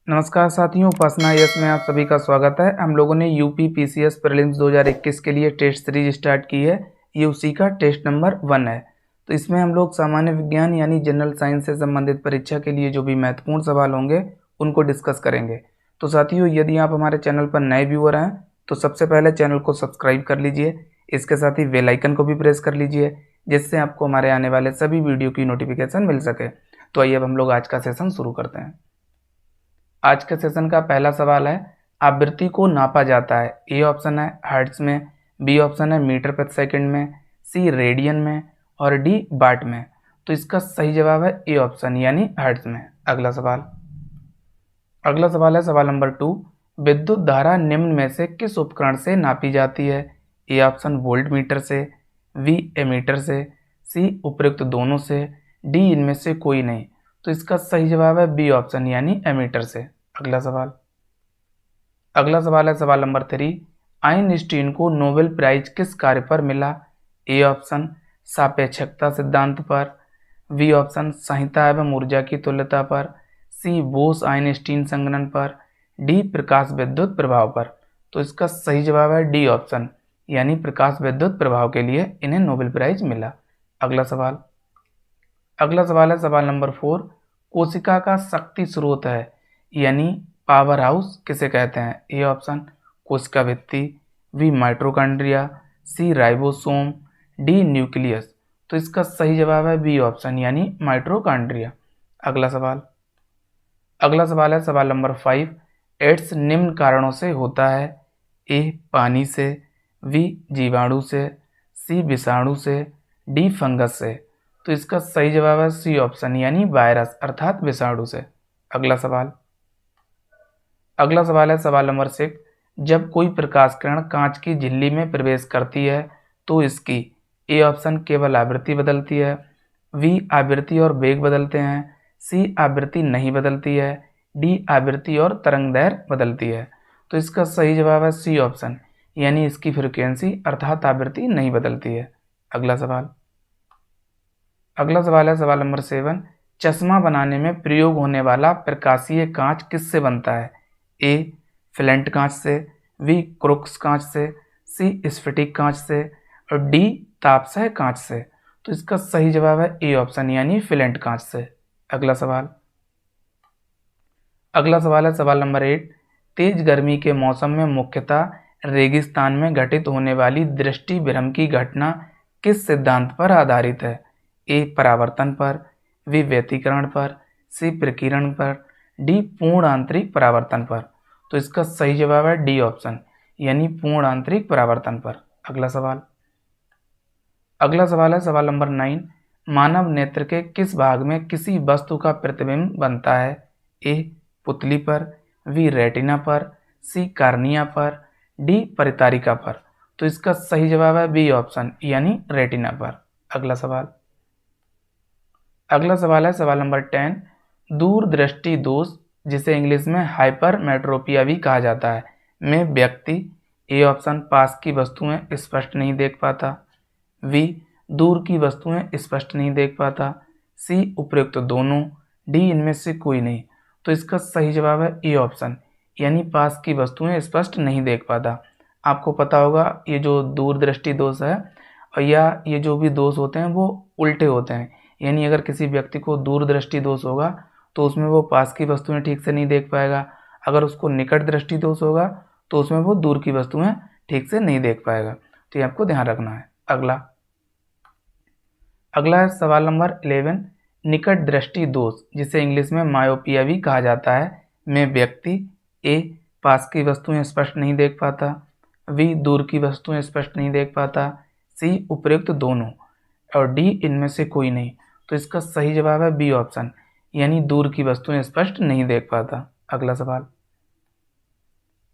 नमस्कार साथियों, उपासना यस में आप सभी का स्वागत है। हम लोगों ने यूपी पीसीएस प्रीलिम्स 2021 के लिए टेस्ट सीरीज स्टार्ट की है। ये उसी का टेस्ट नंबर 1 है। तो इसमें हम लोग सामान्य विज्ञान यानी जनरल साइंस से संबंधित परीक्षा के लिए जो भी महत्वपूर्ण सवाल होंगे उनको डिस्कस करेंगे। तो साथियों, यदि आप हमारे चैनल पर नए व्यूअर हैं तो सबसे पहले चैनल को सब्सक्राइब कर लीजिए। इसके साथ ही बेल आइकन को भी प्रेस कर लीजिए, जिससे आपको हमारे आने वाले सभी वीडियो की नोटिफिकेशन मिल सके। तो आइए अब हम लोग आज का सेशन शुरू करते हैं। आज के सेशन का पहला सवाल है, आवृत्ति को नापा जाता है। ए ऑप्शन है हर्ट्ज में, बी ऑप्शन है मीटर प्रति सेकंड में, सी रेडियन में और डी वाट में। तो इसका सही जवाब है ए ऑप्शन यानी हर्ट्ज में। अगला सवाल है सवाल नंबर 2। विद्युत धारा निम्न में से किस उपकरण से नापी जाती है? ए ऑप्शन वोल्ट मीटर से, बी एमीटर से, सी उपर्युक्त दोनों से, डी इनमें से कोई नहीं। तो इसका सही जवाब है बी ऑप्शन यानी एमीटर से। अगला सवाल है सवाल नंबर 3। आइंस्टीन को नोबेल प्राइज किस कार्य पर मिला? ए ऑप्शन सापेक्षता सिद्धांत पर, बी ऑप्शन संहिता एवं ऊर्जा की तुल्यता पर, सी बोस आइंस्टीन संगणन पर, डी प्रकाश विद्युत प्रभाव पर। तो इसका सही जवाब है डी ऑप्शन यानी प्रकाश विद्युत प्रभाव के लिए इन्हें नोबेल प्राइज मिला। अगला सवाल है सवाल नंबर 4। कोशिका का शक्ति स्रोत है यानी पावर हाउस किसे कहते हैं? ए ऑप्शन कोशिका भित्ति, बी माइटोकॉन्ड्रिया, सी राइबोसोम, डी न्यूक्लियस। तो इसका सही जवाब है बी ऑप्शन यानी माइटोकॉन्ड्रिया। अगला सवाल है सवाल नंबर 5। एड्स निम्न कारणों से होता है? ए पानी से, बी जीवाणु से, सी विषाणु से, डी फंगस से। तो इसका सही जवाब है सी ऑप्शन यानी वायरस अर्थात विषाणु से। अगला सवाल है सवाल नंबर 6। जब कोई प्रकाश किरण कांच की झिल्ली में प्रवेश करती है तो इसकी ए ऑप्शन केवल आवृत्ति बदलती है, बी आवृत्ति और वेग बदलते हैं, सी आवृत्ति नहीं बदलती है, डी आवृत्ति और तरंगदैर्घ्य बदलती है। तो इसका सही जवाब है सी ऑप्शन यानी इसकी फ्रीक्वेंसी अर्थात आवृत्ति नहीं बदलती है। अगला सवाल है सवाल नंबर 7। चश्मा बनाने में प्रयोग होने वाला प्रकाशीय कांच किससे बनता है? ए फ्लेंट कांच से, बी क्रुक्स कांच से, सी स्फटिक कांच से और डी तापसह कांच से। तो इसका सही जवाब है ए ऑप्शन यानी फ्लेंट कांच से। अगला सवाल है सवाल नंबर 8। तेज गर्मी के मौसम में मुख्यतः रेगिस्तान में घटित होने वाली दृष्टि भ्रम की घटना किस सिद्धांत पर आधारित है? ए परावर्तन पर, बी व्यतिकरण पर, सी प्रकीर्णन पर, डी पूर्ण आंतरिक परावर्तन पर। तो इसका सही जवाब है डी ऑप्शन यानी पूर्ण आंतरिक परावर्तन पर। अगला सवाल है सवाल नंबर 9। मानव नेत्र के किस भाग में किसी वस्तु का प्रतिबिंब बनता है? ए पुतली पर, बी रेटिना पर, सी कार्निया पर, डी परितारिका पर। तो इसका सही जवाब है बी ऑप्शन यानी रेटिना पर। अगला सवाल है सवाल नंबर 10। दूरदृष्टि दोष, जिसे इंग्लिश में हाइपरमेट्रोपिया भी कहा जाता है, में व्यक्ति ए ऑप्शन पास की वस्तुएं स्पष्ट नहीं देख पाता, बी दूर की वस्तुएं स्पष्ट नहीं देख पाता, सी उपर्युक्त दोनों, डी इनमें से कोई नहीं। तो इसका सही जवाब है ए ऑप्शन यानी पास की वस्तुएं स्पष्ट नहीं देख पाता। आपको पता होगा ये जो दूरदृष्टि दोष है या ये जो भी दोष होते हैं वो उल्टे होते हैं। यानी अगर किसी व्यक्ति को दूरदृष्टि दोष होगा तो उसमें वो पास की वस्तुएं ठीक से नहीं देख पाएगा, अगर उसको निकट दृष्टि दोष होगा तो उसमें वो दूर की वस्तुएं ठीक से नहीं देख पाएगा। तो ये आपको ध्यान रखना है। अगला है सवाल नंबर 11। निकट दृष्टि दोष, जिसे इंग्लिश में मायोपिया भी कहा जाता है, में व्यक्ति ए पास की वस्तुएं स्पष्ट नहीं देख पाता, बी दूर की वस्तुएं स्पष्ट नहीं देख पाता, सी उपर्युक्त दोनों और डी इनमें से कोई नहीं। तो इसका सही जवाब है बी ऑप्शन यानी दूर की वस्तुएं स्पष्ट नहीं देख पाता।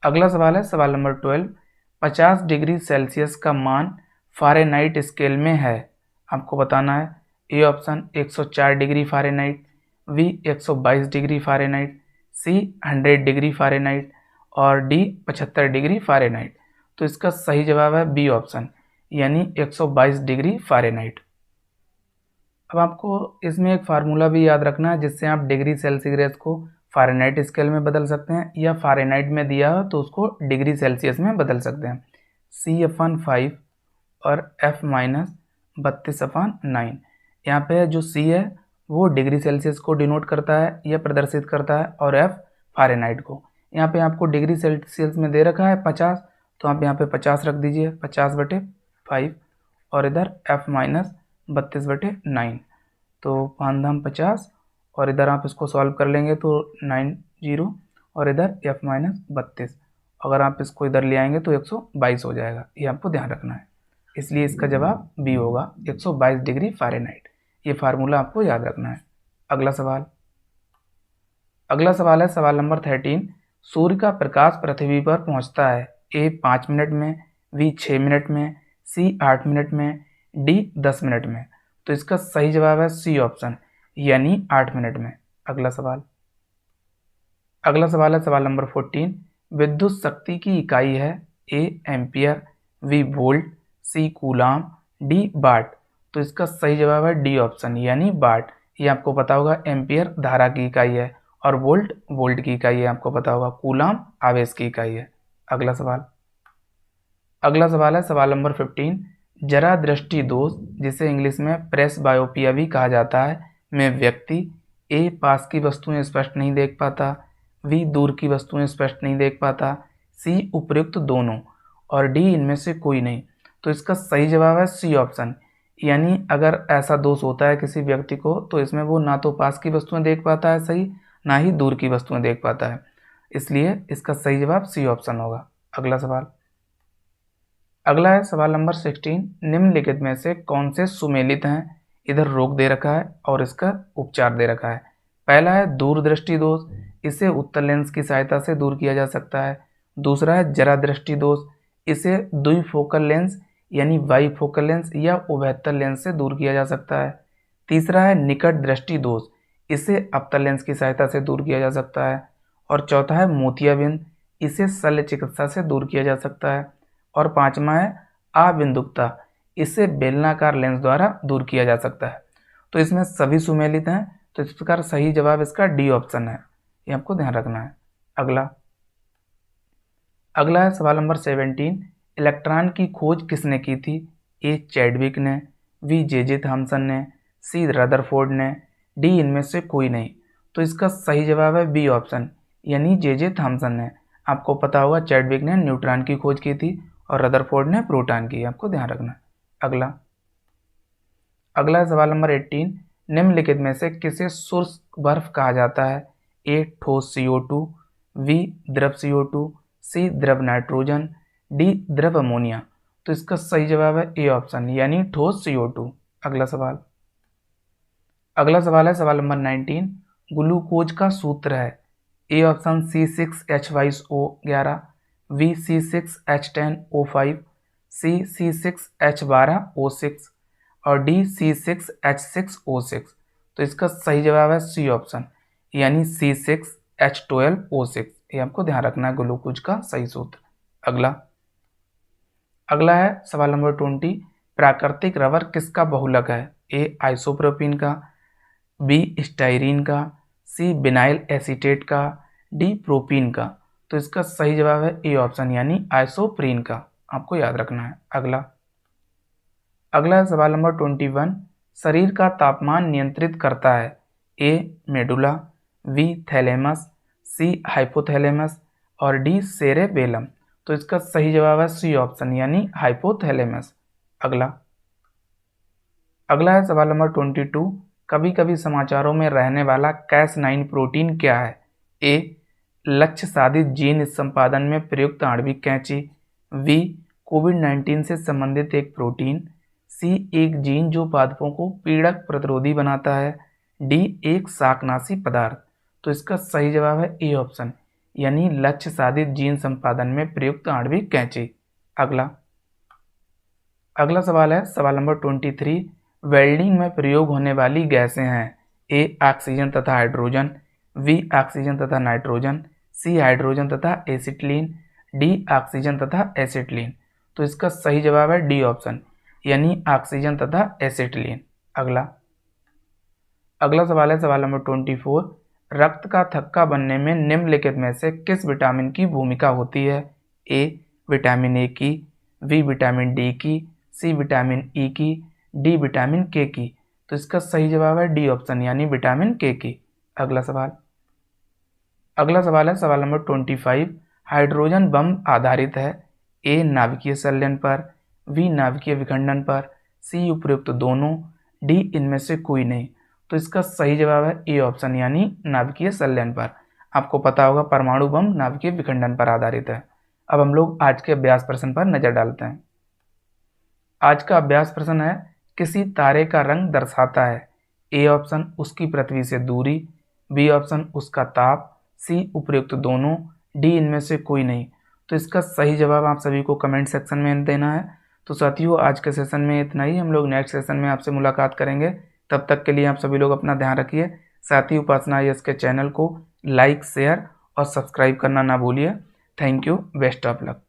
अगला सवाल है सवाल नंबर 12। 50 डिग्री सेल्सियस का मान फ़ारेनहाइट स्केल में है। आपको बताना है A option 104 degree Fahrenheit, B 122 degree Fahrenheit, C 100 degree Fahrenheit और डी 75 डिग्री फ़ारेनहाइट। तो इसका सही जवाब है बी ऑप्शन यानी 122 डिग्री फ़ारेनहाइट। अब आपको इसमें एक फार्मूला भी याद रखना है जिससे आप डिग्री सेल्सियस को फ़ारेनहाइट स्केल में बदल सकते हैं, या फ़ारेनहाइट में दिया हो तो उसको डिग्री सेल्सियस में बदल सकते हैं। C/5 और F-32/9। यहाँ पे जो C है वो डिग्री सेल्सियस को डिनोट करता है या प्रदर्शित करता है, और F फ़ारेनहाइट को। यहाँ पे आपको डिग्री सेल्सियस में दे रखा है 50, तो आप यहाँ पे 50 रख दीजिए, 50/5, और इधर F-32/9, तो 5 धाम 50, और इधर आप इसको सॉल्व कर लेंगे तो 90, और इधर F-32, अगर आप इसको इधर ले आएंगे तो 122 हो जाएगा। ये आपको ध्यान रखना है, इसलिए इसका जवाब बी होगा, 122 डिग्री फ़ारेनहाइट। ये फार्मूला आपको याद रखना है। अगला सवाल है सवाल नंबर 13। सूर्य का प्रकाश पृथ्वी पर पहुंचता है ए 5 मिनट में, बी 6 मिनट में, सी 8 मिनट में, डी 10 मिनट में। तो इसका सही जवाब है सी ऑप्शन, यानी 8 मिनट में। अगला सवाल है सवाल नंबर 14। विद्युत शक्ति की इकाई है A ampere, B volt, C coulomb, D watt. तो इसका सही जवाब है डी ऑप्शन, यानी वाट। ये आपको पता होगा, एम्पियर धारा की इकाई है, और वोल्ट वोल्ट की इकाई है, आपको पता होगा। कूलाम आवेश की इकाई है। अगला सवाल है सवाल नंबर 15। जरा दृष्टि दोष, जिसे इंग्लिश में प्रेस बायोपिया भी कहा जाता है, में व्यक्ति ए पास की वस्तुएं स्पष्ट नहीं देख पाता, बी दूर की वस्तुएं स्पष्ट नहीं देख पाता, सी उपर्युक्त दोनों, और डी इनमें से कोई नहीं। तो इसका सही जवाब है सी ऑप्शन, यानी अगर ऐसा दोष होता है किसी व्यक्ति को, तो इसमें वो ना तो पास की वस्तुएं देख पाता है सही, ना ही दूर की वस्तुएं देख पाता है, इसलिए इसका सही जवाब सी ऑप्शन होगा। अगला है सवाल नंबर 16। निम्नलिखित में से कौन से सुमेलित हैं? इधर रोग दे रखा है और इसका उपचार दे रखा है। पहला है दूरदृष्टि दोष, इसे उत्तल लेंस की सहायता से दूर किया जा सकता है। दूसरा है जरा दृष्टि दोष, इसे द्विफोकल लेंस यानी बाईफोकल लेंस या उभयतल लेंस से दूर किया जा सकता है। तीसरा है निकट दृष्टि दोष, इसे अवतल लेंस की सहायता से दूर किया जा सकता है। और चौथा है मोतियाबिंद, इसे शल्य चिकित्सा से दूर किया जा सकता है। और पांचवा है अबिंदुकता, इसे बेलनाकार लेंस द्वारा दूर किया जा सकता है। तो इसमें सभी सुमेलित हैं, तो इस प्रकार सही जवाब इसका डी ऑप्शन है, ये आपको ध्यान रखना है। अगला है सवाल नंबर 17। इलेक्ट्रॉन की खोज किसने की थी? ए चैडविक ने, बी जे थॉमसन ने, सी रदरफोर्ड ने, डी इनमें से कोई नहीं। तो इसका सही जवाब है बी ऑप्शन, यानी जे थॉमसन ने। आपको पता होगा चैडविक ने न्यूट्रॉन की खोज की थी और रदरफोर्ड ने प्रोटॉन की, आपको ध्यान रखना है। अगला है सवाल नंबर 18। निम्नलिखित में से किसे शुष्क बर्फ कहा जाता है? ए ठोस CO2, बी द्रव CO2, सी द्रव नाइट्रोजन, डी द्रव अमोनिया। तो इसका सही जवाब है ए ऑप्शन, यानी ठोस CO2। अगला सवाल है सवाल नंबर 19। ग्लूकोज का सूत्र है A option C6H22O11, B C6H10O5, C C6H12O6 और डी C6H6O6। तो इसका सही जवाब है सी ऑप्शन, यानी C6H12O6। ये आपको ध्यान रखना है ग्लूकोज का सही सूत्र। अगला है सवाल नंबर 20। प्राकृतिक रबर किसका बहुलक है? ए आइसोप्रोपिन का, बी स्टाइरीन का, सी विनाइल एसीटेट का, डी प्रोपीन का। तो इसका सही जवाब है ए ऑप्शन, यानी आइसोप्रीन का, आपको याद रखना है। अगला है सवाल नंबर 21। शरीर का तापमान नियंत्रित करता है ए मेडुला, बी थैलेमस, सी हाइपोथैलेमस और डी सेरेबेलम। तो इसका सही जवाब है सी ऑप्शन, यानी हाइपोथैलेमस। अगला है सवाल नंबर 22। कभी कभी समाचारों में रहने वाला Cas9 प्रोटीन क्या है? ए लक्ष्य साधित जीन संपादन में प्रयुक्त आणविक कैंची, बी कोविड-19 से संबंधित एक प्रोटीन, सी एक जीन जो पादपों को पीड़क प्रतिरोधी बनाता है, डी एक शाकनाशी पदार्थ। तो इसका सही जवाब है ए ऑप्शन, यानी लक्ष्य साधित जीन संपादन में प्रयुक्त आणविक कैंची। अगला सवाल है सवाल नंबर 23। वेल्डिंग में प्रयोग होने वाली गैसें हैं ए ऑक्सीजन तथा हाइड्रोजन, बी ऑक्सीजन तथा नाइट्रोजन, सी हाइड्रोजन तथा एसिटिलीन, डी ऑक्सीजन तथा एसिटिलीन। तो इसका सही जवाब है डी ऑप्शन, यानी ऑक्सीजन तथा एसिटिलीन। अगला सवाल है सवाल नंबर 24। रक्त का थक्का बनने में निम्नलिखित में से किस विटामिन की भूमिका होती है? ए विटामिन ए की, बी विटामिन डी की, सी विटामिन ई की, डी विटामिन के की। तो इसका सही जवाब है डी ऑप्शन यानी विटामिन के की। अगला सवाल है सवाल नंबर 25। हाइड्रोजन बम आधारित है ए नाभिकीय संलयन पर, बी नाभिकीय विखंडन पर, सी उपयुक्त दोनों, डी इनमें से कोई नहीं। तो इसका सही जवाब है ए ऑप्शन यानी नाभिकीय संलयन पर। आपको पता होगा परमाणु बम नाभिकीय विखंडन पर आधारित है। अब हम लोग आज के अभ्यास प्रश्न पर नजर डालते हैं। आज का अभ्यास प्रश्न है किसी तारे का रंग दर्शाता है। ए ऑप्शन उसकी पृथ्वी से दूरी, बी ऑप्शन उसका ताप, सी उपयुक्त दोनों, डी इनमें से कोई नहीं। तो इसका सही जवाब आप सभी को कमेंट सेक्शन में देना है। तो साथियों आज के सेशन में इतना ही। हम लोग नेक्स्ट सेशन में आपसे मुलाकात करेंगे। तब तक के लिए आप सभी लोग अपना ध्यान रखिए। साथ ही उपासना IAS के चैनल को लाइक, शेयर और सब्सक्राइब करना ना भूलिए। Thank you, best of luck.